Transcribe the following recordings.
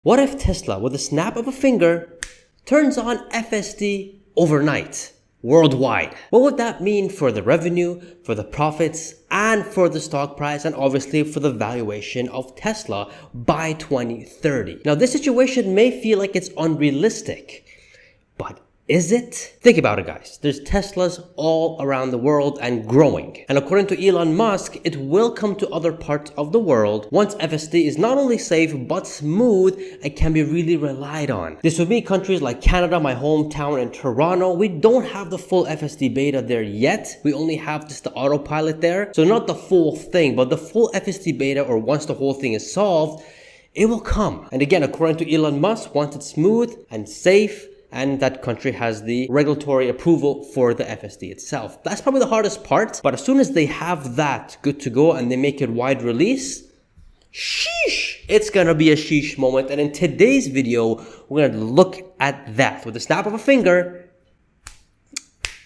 What if Tesla, with a snap of a finger, turns on FSD overnight, worldwide? What would that mean for the revenue, for the profits, and for the stock price, and obviously for the valuation of Tesla by 2030? Now, this situation may feel like it's unrealistic, but is it? Think about it, guys. There's Teslas all around the world and growing. And according to Elon Musk, it will come to other parts of the world once FSD is not only safe, but smooth and can be really relied on. This would be countries like Canada, my hometown, and Toronto. We don't have the full FSD beta there yet. We only have just the autopilot there. So not the full thing, but the full FSD beta, or once the whole thing is solved, it will come. And again, according to Elon Musk, once it's smooth and safe, and that country has the regulatory approval for the FSD itself. That's probably the hardest part, but as soon as they have that good to go and they make it wide release, sheesh, it's gonna be a sheesh moment. And in today's video, we're gonna look at that with the snap of a finger.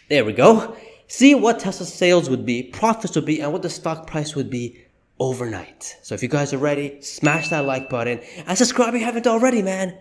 There we go. See what Tesla's sales would be, profits would be, and what the stock price would be overnight. So if you guys are ready, smash that like button and subscribe if you haven't already, man.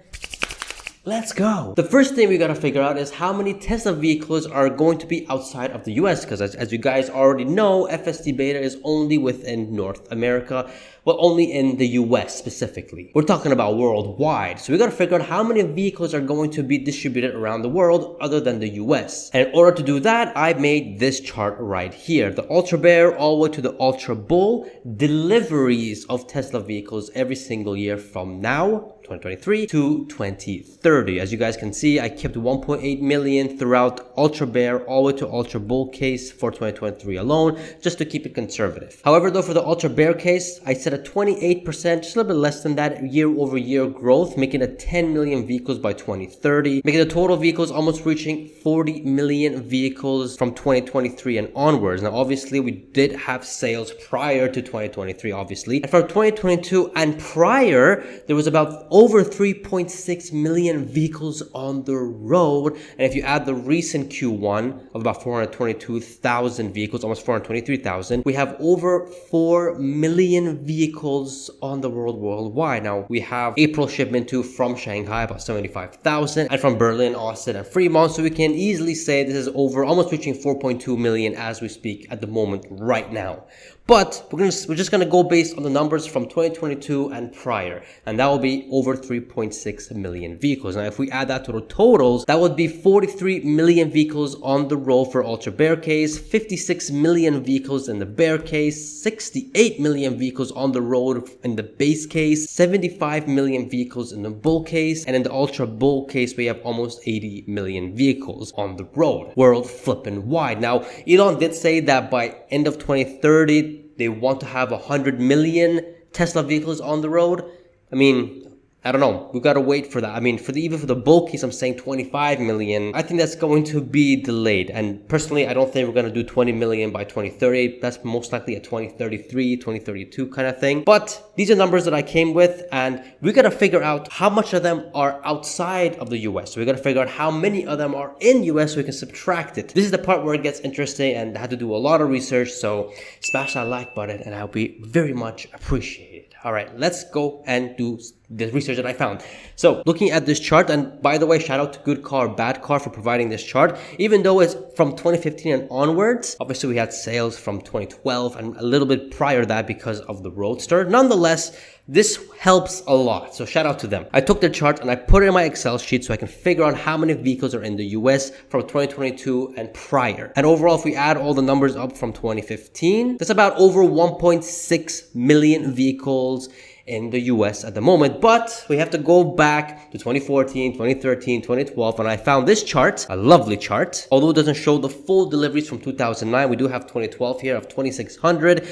Let's go. The first thing we gotta figure out is how many Tesla vehicles are going to be outside of the US, because as you guys already know, FSD beta is only within North America, well, only in the US specifically. We're talking about worldwide. So we gotta figure out how many vehicles are going to be distributed around the world other than the US. And in order to do that, I made this chart right here. The Ultra Bear all the way to the Ultra Bull, deliveries of Tesla vehicles every single year from now, 2023 to 2030. As you guys can see, I kept 1.8 million throughout Ultra Bear all the way to Ultra Bull case for 2023 alone, just to keep it conservative. However, though, for the Ultra Bear case, I set a 28%, just a little bit less than that, year-over-year growth, making it 10 million vehicles by 2030, making the total vehicles almost reaching 40 million vehicles from 2023 and onwards. Now, obviously, we did have sales prior to 2023, obviously. And from 2022 and prior, there was about over 3.6 million vehicles on the road. And if you add the recent Q1 of about 422,000 vehicles, almost 423,000, we have over 4 million vehicles on the road worldwide. Now, we have April shipment to from Shanghai, about 75,000, and from Berlin, Austin, and Fremont. So we can easily say this is over, almost reaching 4.2 million as we speak at the moment right now. But we're just gonna go based on the numbers from 2022 and prior, and that will be over 3.6 million vehicles. Now, if we add that to the totals, that would be 43 million vehicles on the road for Ultra Bear case, 56 million vehicles in the Bear case, 68 million vehicles on the road in the base case, 75 million vehicles in the Bull case, and in the Ultra Bull case, we have almost 80 million vehicles on the road, world flipping wide. Now, Elon did say that by end of 2030, they want to have 100 million Tesla vehicles on the road. I mean, I don't know. We've got to wait for that. I mean, even for the Bull case, I'm saying 25 million. I think that's going to be delayed. And personally, I don't think we're going to do 20 million by 2030. That's most likely a 2033, 2032 kind of thing. But these are numbers that I came with, and we got to figure out how much of them are outside of the US. So we got to figure out how many of them are in US so we can subtract it. This is the part where it gets interesting, and I had to do a lot of research. So smash that like button, and I'll be very much appreciated. All right, let's go and do the research that I found. So looking at this chart, and by the way, shout out to Good Car, Bad Car for providing this chart. Even though it's from 2015 and onwards, obviously we had sales from 2012 and a little bit prior to that because of the Roadster. Nonetheless, this helps a lot. So shout out to them. I took their chart and I put it in my Excel sheet so I can figure out how many vehicles are in the US from 2022 and prior. And overall, if we add all the numbers up from 2015, that's about over 1.6 million vehicles in the US at the moment. But we have to go back to 2014, 2013, 2012, and I found this chart, a lovely chart. Although it doesn't show the full deliveries from 2009, we do have 2012 here of 2,600.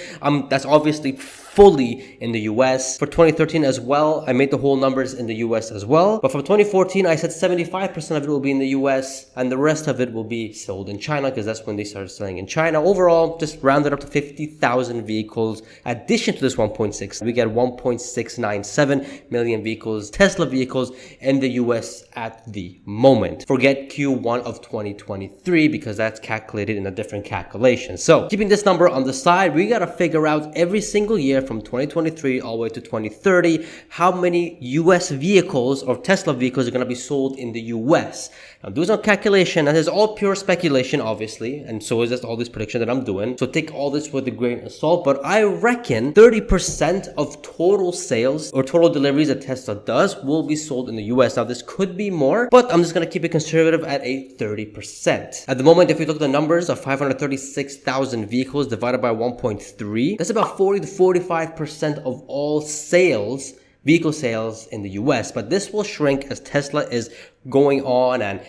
That's obviously fully in the US. For 2013 as well, I made the whole numbers in the US as well. But for 2014, I said 75% of it will be in the US and the rest of it will be sold in China, because that's when they started selling in China. Overall, just rounded up to 50,000 vehicles. Addition to this 1.6, we get 1.6 1.697 million vehicles, Tesla vehicles in the US at the moment. Forget Q1 of 2023 because that's calculated in a different calculation. So keeping this number on the side, we got to figure out every single year from 2023 all the way to 2030 how many US vehicles or Tesla vehicles are going to be sold in the US. Now do some calculation, and it's all pure speculation obviously, and so is just all this prediction that I'm doing. So take all this with a grain of salt, but I reckon 30% of total sales or total deliveries that Tesla does will be sold in the US. Now this could be more, but I'm just going to keep it conservative at a 30%. At the moment, if we look at the numbers of 536,000 vehicles divided by 1.3, that's about 40 to 45% of all sales, vehicle sales in the US. But this will shrink as Tesla is going on and,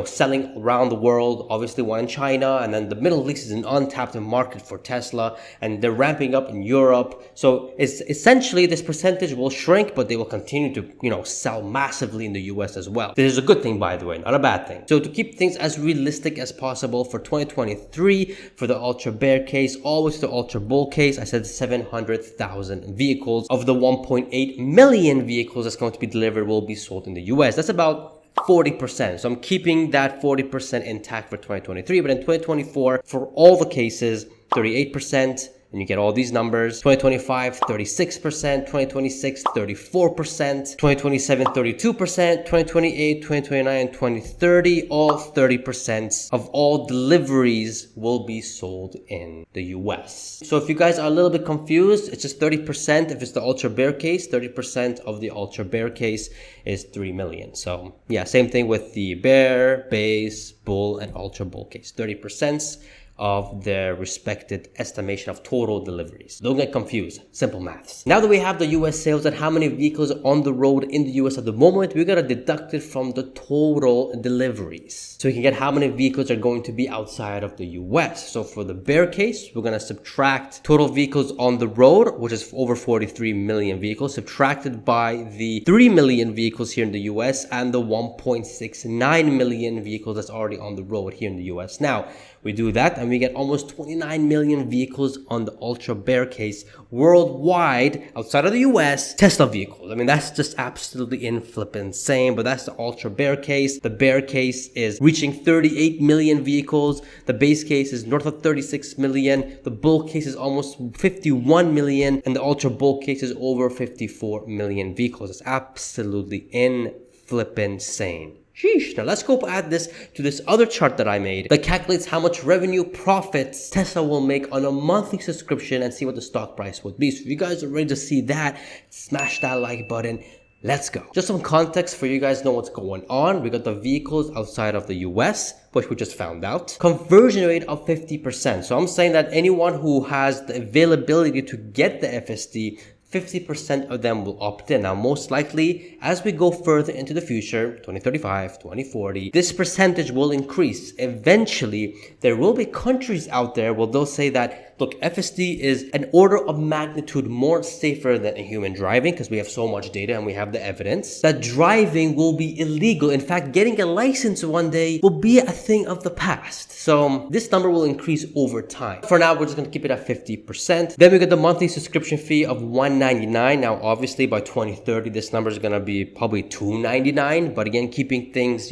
selling around the world. Obviously one in China, and then the Middle East is an untapped market for Tesla, and they're ramping up in Europe. So it's essentially this percentage will shrink, but they will continue to, sell massively in the US as well. This is a good thing, by the way, not a bad thing. So to keep things as realistic as possible for 2023, for the ultra bear case, always the ultra bull case, I said 700,000 vehicles of the 1.8 million vehicles that's going to be delivered will be sold in the US. That's about 40%. So I'm keeping that 40% intact for 2023, but in 2024, for all the cases, 38%. And you get all these numbers. 2025, 36%, 2026, 34%, 2027, 32%, 2028, 2029, and 2030, all 30% of all deliveries will be sold in the US. So if you guys are a little bit confused, it's just 30%. If it's the ultra bear case, 30% of the ultra bear case is 3 million. So yeah, same thing with the bear, base, bull, and ultra bull case. 30% of their respected estimation of total deliveries. Don't get confused. Simple maths. Now that we have the US sales and how many vehicles are on the road in the US at the moment, we gotta deduct it from the total deliveries, so we can get how many vehicles are going to be outside of the US. So for the bear case, we're gonna subtract total vehicles on the road, which is over 43 million vehicles, subtracted by the 3 million vehicles here in the US and the 1.69 million vehicles that's already on the road here in the US. Now, we do that and we get almost 29 million vehicles on the ultra bear case worldwide outside of the US, Tesla vehicles. I mean, that's just absolutely insane, but that's the ultra bear case. The bear case is reaching 38 million vehicles. The base case is north of 36 million. The bull case is almost 51 million, and the ultra bull case is over 54 million vehicles. It's absolutely insane. Sheesh. Now let's go add this to this other chart that I made that calculates how much revenue profits Tesla will make on a monthly subscription and see what the stock price would be. So if you guys are ready to see that, smash that like button. Let's go. Just some context for you guys know what's going on. We got the vehicles outside of the US, which we just found out. Conversion rate of 50%. So I'm saying that anyone who has the availability to get the FSD, 50% of them will opt in. Now, most likely, as we go further into the future, 2035, 2040, this percentage will increase. Eventually, there will be countries out there where they'll say that, look, FSD is an order of magnitude more safer than a human driving because we have so much data and we have the evidence that driving will be illegal. In fact, getting a license one day will be a thing of the past. So this number will increase over time. For now, we're just going to keep it at 50%. Then we get the monthly subscription fee of $199. Now, obviously, by 2030, this number is going to be probably $299. But again, keeping things,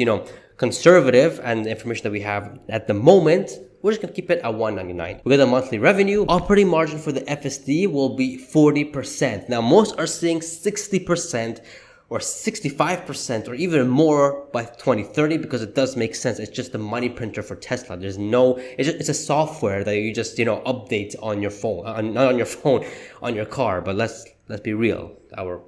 conservative and the information that we have at the moment, we're just going to keep it at $199. We get the monthly revenue. Operating margin for the FSD will be 40%. Now, most are saying 60% or 65% or even more by 2030 because it does make sense. It's just the money printer for Tesla. There's no, it's a software that you just, update on your phone, not on your phone, on your car. But let's be real. Our,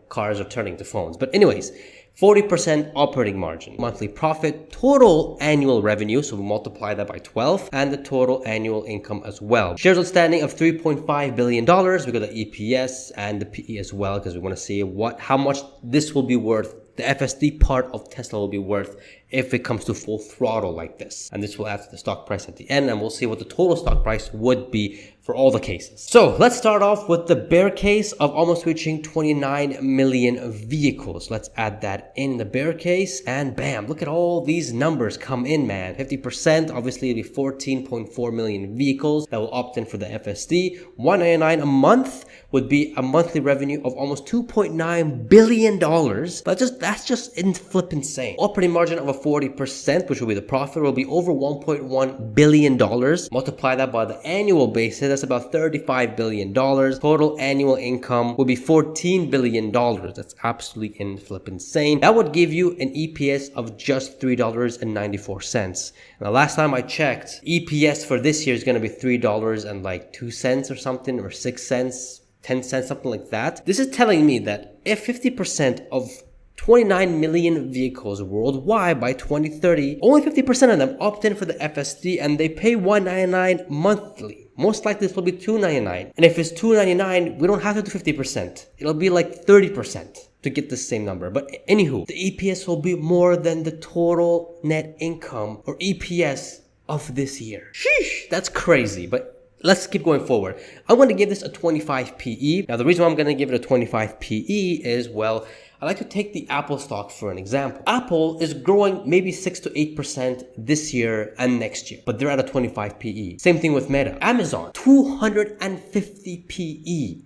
cars are turning to phones. But anyways, 40% operating margin, monthly profit, total annual revenue, so we multiply that by 12, and the total annual income as well. Shares outstanding of $3.5 billion. We got the EPS and the PE as well because we want to see how much this will be worth the FSD part of Tesla will be worth if it comes to full throttle like this. And this will add to the stock price at the end, and we'll see what the total stock price would be for all the cases. So let's start off with the bear case of almost reaching 29 million vehicles. Let's add that in the bear case, and bam, look at all these numbers come in, man. 50%, obviously it'll be 14.4 million vehicles that will opt in for the FSD. $199 a month would be a monthly revenue of almost $2.9 billion. But that's just flippin' insane. Operating margin of a 40%, which will be the profit, will be over $1.1 billion. Multiply that by the annual basis, that's about $35 billion. Total annual income will be $14 billion. That's absolutely flippin' insane. That would give you an EPS of just $3.94. And the last time I checked, EPS for this year is going to be $3.02 or something, or 6 cents. 10 cents, something like that. This is telling me that if 50% of 29 million vehicles worldwide by 2030, only 50% of them opt in for the FSD and they pay $199 monthly. Most likely this will be $299. And if it's $299, we don't have to do 50%. It'll be like 30% to get the same number. But anywho, the EPS will be more than the total net income or EPS of this year. Sheesh, that's crazy. But let's keep going forward. I'm going to give this a 25 PE. Now, the reason why I'm going to give it a 25 PE is, well, I like to take the Apple stock for an example. Apple is growing maybe 6 to 8% this year and next year, but they're at a 25 PE. Same thing with Meta. Amazon, 250 PE.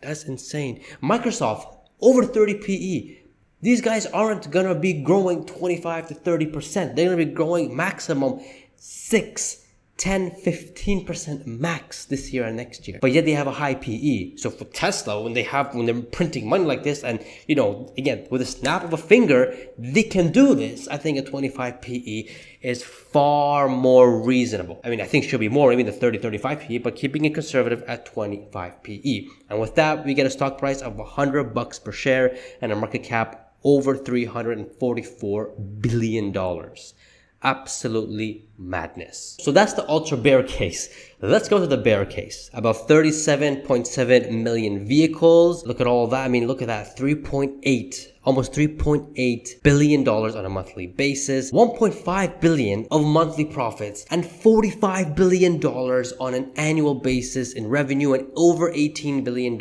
That's insane. Microsoft, over 30 PE. These guys aren't going to be growing 25 to 30%. They're going to be growing maximum 6, 10, 15% max this year and next year. But yet they have a high PE. So for Tesla, when they're printing money like this, and again, with a snap of a finger, they can do this. I think a 25 PE is far more reasonable. I mean, I think it should be more, maybe the 30, 35 PE, but keeping it conservative at 25 PE. And with that, we get a stock price of $100 per share and a market cap over $344 billion. Absolutely madness. So that's the ultra bear case. Let's go to the bear case. About 37.7 million vehicles. Look at all that. I mean, look at that. Almost $3.8 billion on a monthly basis. 1.5 billion of monthly profits and $45 billion on an annual basis in revenue and over $18 billion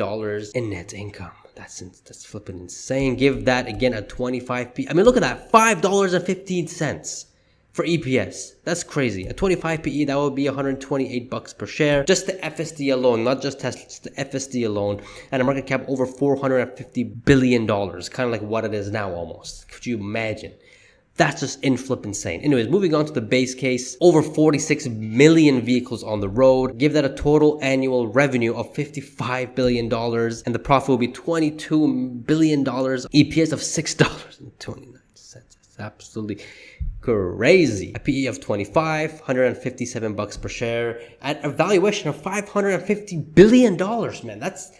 in net income. That's flipping insane. Give that again a 25p. I mean, look at that. $5.15. For EPS. That's crazy. A 25 PE, that would be $128 per share. Just the FSD alone, not just Tesla, just the FSD alone. And a market cap over $450 billion. Kind of like what it is now almost. Could you imagine? That's just flip insane. Anyways, moving on to the base case. Over 46 million vehicles on the road. Give that a total annual revenue of $55 billion. And the profit will be $22 billion. EPS of $6.29. It's absolutely crazy. A PE of 25, $157 per share, and a valuation of $550 billion, man. That's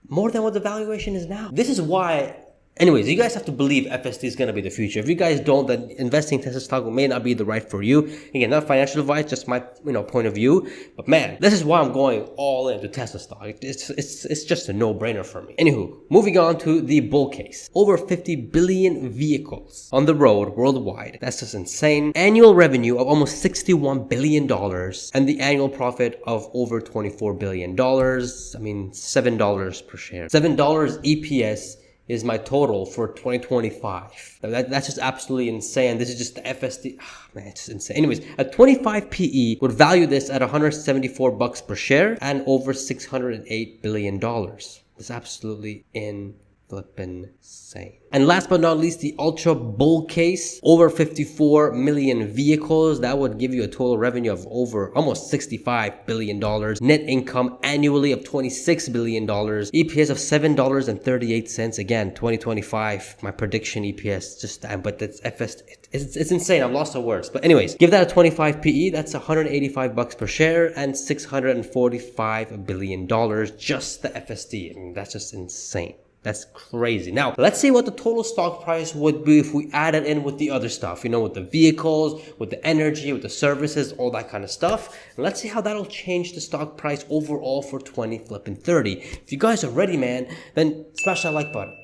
more than what the valuation is now. This is why, anyways, you guys have to believe FSD is going to be the future. If you guys don't, then investing in Tesla stock may not be the right for you. Again, not financial advice, just my point of view. But man, this is why I'm going all into Tesla stock. It's just a no-brainer for me. Anywho, moving on to the bull case. Over 50 billion vehicles on the road worldwide. That's just insane. Annual revenue of almost $61 billion and the annual profit of over $24 billion. I mean, $7 per share. $7 EPS is my total for 2025. That's just absolutely insane. This is just the FSD. Oh, man, it's just insane. Anyways, a 25 PE would value this at $174 per share and over $608 billion. That's absolutely flippin' insane. And last but not least, the ultra bull case. Over 54 million vehicles. That would give you a total revenue of over almost $65 billion. Net income annually of $26 billion. EPS of $7.38. Again, 2025. My prediction EPS. But that's FS. It's insane. I'm lost for words. But anyways, give that a 25 PE. That's $185 per share and $645 billion. Just the FSD. I mean, that's just insane. That's crazy. Now, let's see what the total stock price would be if we add it in with the other stuff, with the vehicles, with the energy, with the services, all that kind of stuff. And let's see how that'll change the stock price overall for 2030. If you guys are ready, man, then smash that like button.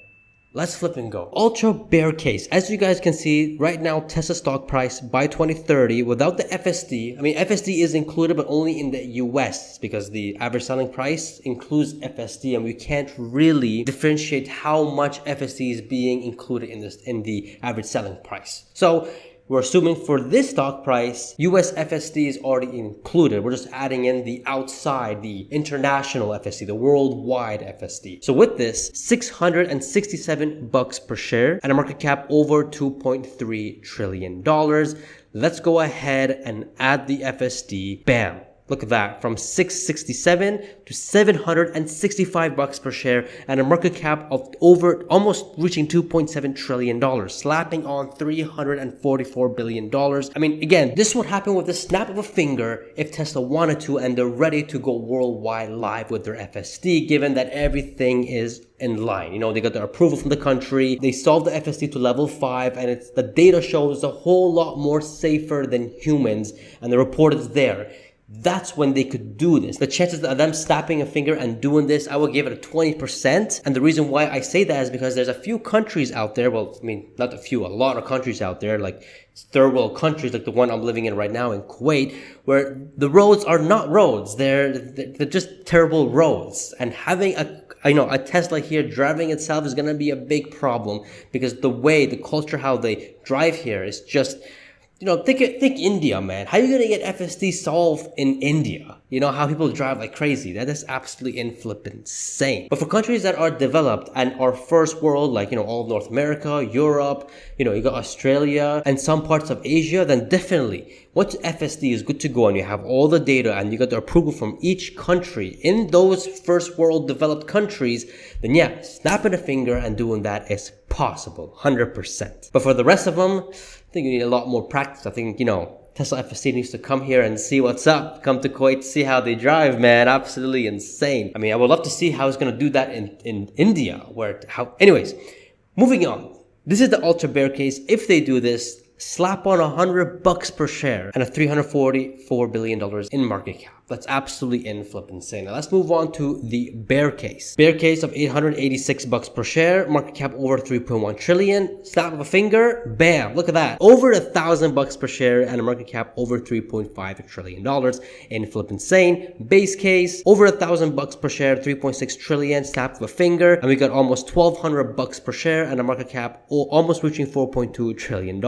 Let's flip and go. Ultra bear case. As you guys can see, right now, Tesla stock price by 2030 without the FSD. I mean, FSD is included, but only in the US because the average selling price includes FSD, and we can't really differentiate how much FSD is being included in the average selling price. So we're assuming for this stock price, US FSD is already included. We're just adding in the outside, the international FSD, the worldwide FSD. So with this, $667 per share and a market cap over $2.3 trillion. Let's go ahead and add the FSD. Bam. Look at that, from $667 to $765 per share and a market cap of over almost reaching $2.7 trillion, slapping on $344 billion. I mean, again, this would happen with the snap of a finger if Tesla wanted to, and they're ready to go worldwide live with their FSD, given that everything is in line. You know, they got their approval from the country. They solved the FSD to level 5, and the data shows a whole lot more safer than humans, and the report is there. That's when they could do this. The chances of them snapping a finger and doing this, I would give it a 20%. And the reason why I say that is because there's a few countries out there, well, I mean, not a few, a lot of countries out there, like third world countries, like the one I'm living in right now in Kuwait, where the roads are not roads. They're just terrible roads. And having a Tesla here driving itself is going to be a big problem, because the culture, how they drive here is just, you know, think India, man. How are you going to get FSD solved in India? You know, how people drive like crazy. That is absolutely insane. But for countries that are developed and are first world, like, you know, all of North America, Europe, you know, you got Australia and some parts of Asia, then definitely once FSD is good to go and you have all the data and you got the approval from each country in those first world developed countries, then yeah, snapping a finger and doing that is possible, 100%. But for the rest of them, I think you need a lot more practice. I think, you know, Tesla FSD needs to come here and see what's up. Come to Kuwait, see how they drive, man. Absolutely insane. I mean, I would love to see how it's going to do that in India. Anyways, moving on. This is the ultra bear case. If they do this, slap on $100 per share and a $344 billion in market cap. That's absolutely insane. Now let's move on to the bear case. Bear case of $886 per share, market cap over 3.1 trillion. Snap of a finger, bam, look at that. Over $1,000 per share and a market cap over $3.5 trillion. Insane. Base case, over $1,000 per share, 3.6 trillion, snap of a finger. And we got almost $1,200 per share and a market cap almost reaching $4.2 trillion.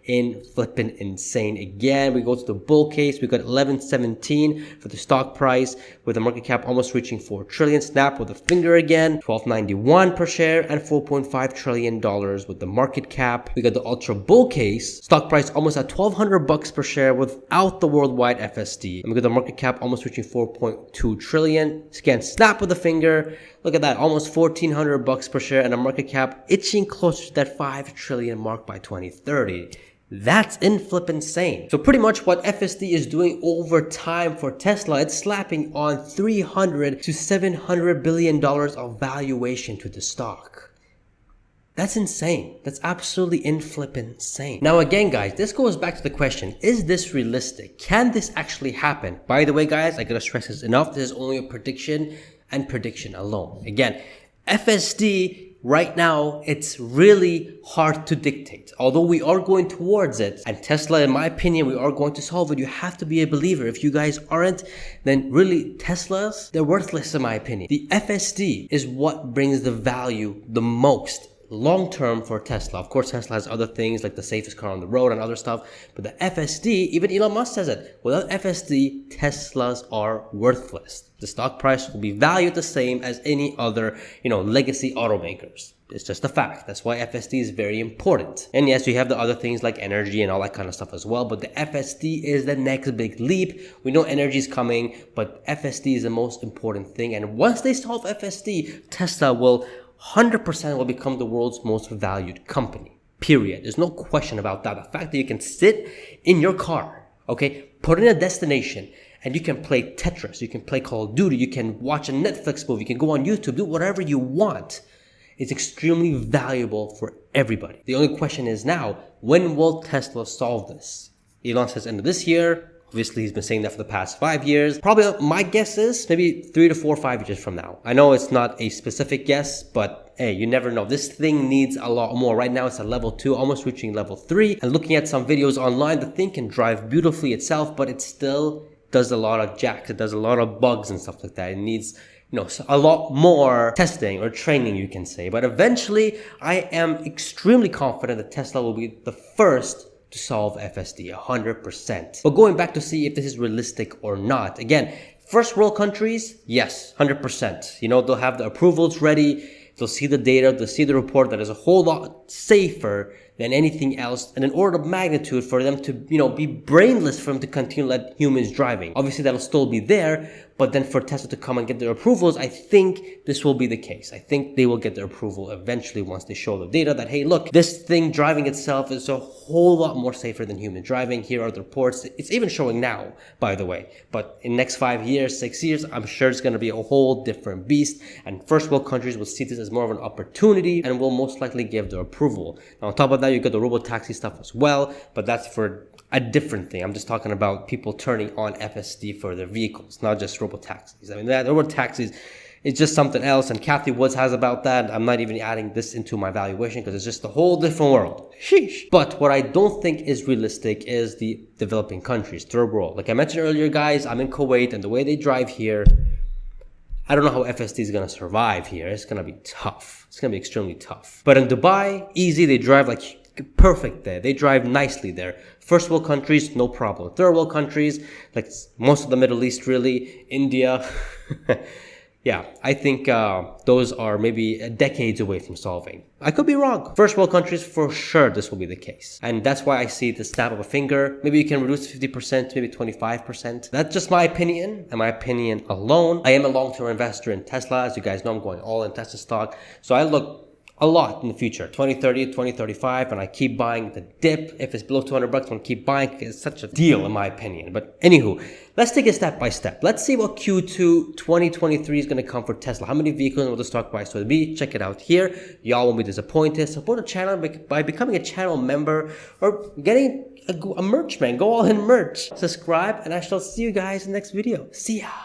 Insane. Again, we go to the bull case, we got 1117 for the stock price with a market cap almost reaching 4 trillion. Snap with a finger again, 1291 per share and $4.5 trillion with the market cap. We got the ultra bull case, stock price almost at $1,200 per share without the worldwide FSD. And we got the market cap almost reaching 4.2 trillion. Again, snap with a finger. Look at that, almost $1,400 per share and a market cap itching closer to that 5 trillion mark by 2030. That's insane. So pretty much what FSD is doing over time for Tesla, it's slapping on $300 to $700 billion of valuation to the stock. That's insane. That's absolutely insane. Now again, guys, this goes back to the question, is this realistic? Can this actually happen? By the way, guys, I gotta stress this enough. This is only a prediction and prediction alone. Again, FSD right now, it's really hard to dictate. Although we are going towards it, and Tesla, in my opinion, we are going to solve it. You have to be a believer. If you guys aren't, then really Teslas, they're worthless in my opinion. The FSD is what brings the value the most long term for Tesla. Of course, Tesla has other things like the safest car on the road and other stuff, but the FSD, even Elon Musk says it, without FSD, Teslas are worthless. The stock price will be valued the same as any other, legacy automakers. It's just a fact. That's why FSD is very important. And yes, you have the other things like energy and all that kind of stuff as well, but the FSD is the next big leap. We know energy is coming, but FSD is the most important thing. And once they solve FSD, Tesla will 100% will become the world's most valued company. Period. There's no question about that. The fact that you can sit in your car, okay, put in a destination, and you can play Tetris, you can play Call of Duty, you can watch a Netflix movie, you can go on YouTube, do whatever you want. It's extremely valuable for everybody. The only question is now, when will Tesla solve this? Elon says end of this year. Obviously, he's been saying that for the past 5 years. Probably my guess is maybe 3 to 4 or 5 years from now. I know it's not a specific guess, but hey, you never know. This thing needs a lot more. Right now it's at level 2, almost reaching level 3. And looking at some videos online, the thing can drive beautifully itself, but it still does a lot of jacks. It does a lot of bugs and stuff like that. It needs, a lot more testing or training, you can say. But eventually, I am extremely confident that Tesla will be the first to solve FSD 100%. But going back to see if this is realistic or not, again, first world countries, yes, 100%. They'll have the approvals ready. They'll see the data, they'll see the report that is a whole lot safer than anything else, and an order of magnitude for them to, be brainless for them to continue to let humans driving. Obviously, that'll still be there, but then for Tesla to come and get their approvals, I think this will be the case. I think they will get their approval eventually once they show the data that, hey, look, this thing driving itself is a whole lot more safer than human driving. Here are the reports. It's even showing now, by the way. But in next 5 years, 6 years, I'm sure it's going to be a whole different beast. And first world countries will see this as more of an opportunity and will most likely give their approval. Now, on top of that, you got the robo-taxi stuff as well, but that's for a different thing. I'm just talking about people turning on FSD for their vehicles, not just robo-taxis. I mean, that robo-taxis is just something else, and Kathy Woods has about that. I'm not even adding this into my valuation because it's just a whole different world. Sheesh. But what I don't think is realistic is the developing countries, third world. Like I mentioned earlier, guys, I'm in Kuwait, and the way they drive here, I don't know how FSD is going to survive here. It's going to be tough. It's going to be extremely tough. But in Dubai, easy. They drive like perfect there. They drive nicely there. First world countries, no problem. Third world countries, like most of the Middle East, really, India. Yeah, I think those are maybe decades away from solving. I could be wrong. First world countries, for sure, this will be the case. And that's why I see the snap of a finger. Maybe you can reduce 50%, maybe 25%. That's just my opinion, and my opinion alone. I am a long-term investor in Tesla. As you guys know, I'm going all in Tesla stock. So I look a lot in the future, 2030, 2035, and I keep buying the dip. If it's below 200 bucks, I'm gonna keep buying. It's such a deal in my opinion. But anywho, let's take it step by step. Let's see what Q2 2023 is gonna come for Tesla. How many vehicles will the stock price will be? Check it out here. Y'all won't be disappointed. Support the channel by becoming a channel member or getting a merch, man. Go all in merch. Subscribe, and I shall see you guys in the next video. See ya.